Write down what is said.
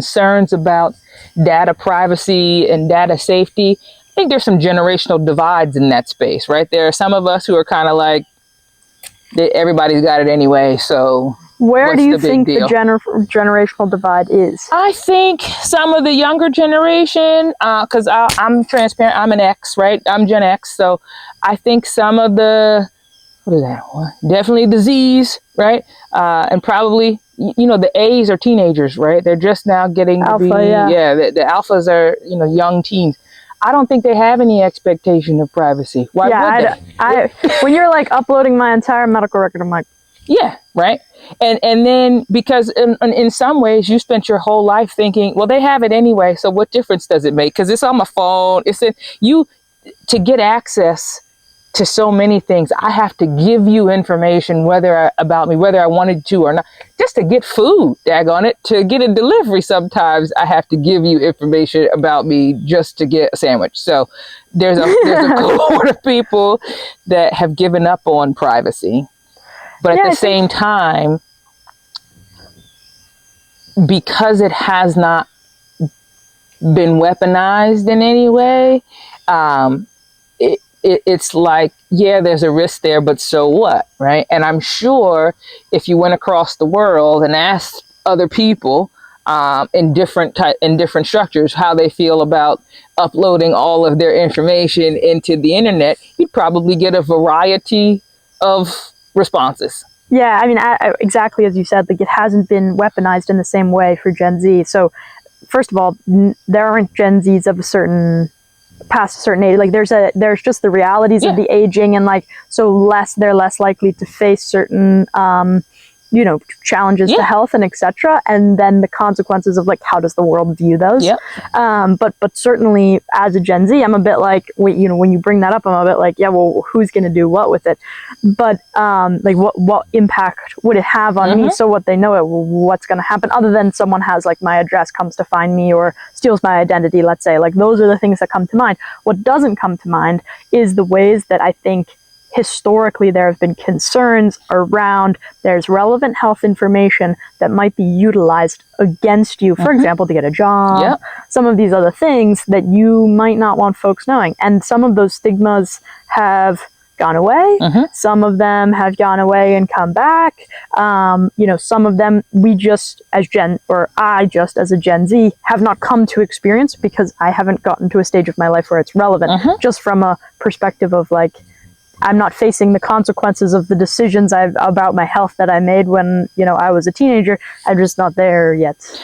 concerns about data privacy and data safety, I think there's some generational divides in that space, right? There are some of us who are kind of like, everybody's got it anyway, so where do you think the generational divide is? I think some of the younger generation, because I'm transparent, I'm an X, right? I'm Gen X, so I think some of the, what is that one? Definitely the Zs, right? And probably, you know, the A's are teenagers, right? They're just now getting Alpha, to be, yeah. The alphas are, you know, young teens. I don't think they have any expectation of privacy. Why would they? When you're like uploading my entire medical record, I'm like, yeah, right. And then because in some ways you spent your whole life thinking, well, they have it anyway, so what difference does it make? Because it's on my phone. It's in you to get access to so many things. I have to give you information about me, whether I wanted to or not, just to get food, daggone it, to get a delivery. Sometimes I have to give you information about me just to get a sandwich. So there's a cohort of people that have given up on privacy. But at the same time, because it has not been weaponized in any way, it's like, yeah, there's a risk there, but so what, right? And I'm sure if you went across the world and asked other people in different structures how they feel about uploading all of their information into the internet, you'd probably get a variety of responses. Yeah, I mean, exactly as you said, like it hasn't been weaponized in the same way for Gen Z. So first of all, there aren't Gen Zs of past a certain age. Like there's just the realities of the aging, and like, so they're less likely to face certain you know, challenges to health and etc. And then the consequences of like, how does the world view those? But certainly as a Gen Z, I'm a bit like, you know, when you bring that up, I'm a bit like, yeah, well, who's going to do what with it? But like what impact would it have on me? So what they know, what's going to happen other than someone has like my address, comes to find me or steals my identity, let's say. Like those are the things that come to mind. What doesn't come to mind is the ways that I think historically there have been concerns around there's relevant health information that might be utilized against you, for example, to get a job, some of these other things that you might not want folks knowing. And some of those stigmas have gone away. Some of them have gone away and come back. You know, some of them I just as a Gen Z have not come to experience because I haven't gotten to a stage of my life where it's relevant, just from a perspective of like, I'm not facing the consequences of the decisions about my health that I made when, you know, I was a teenager. I'm just not there yet.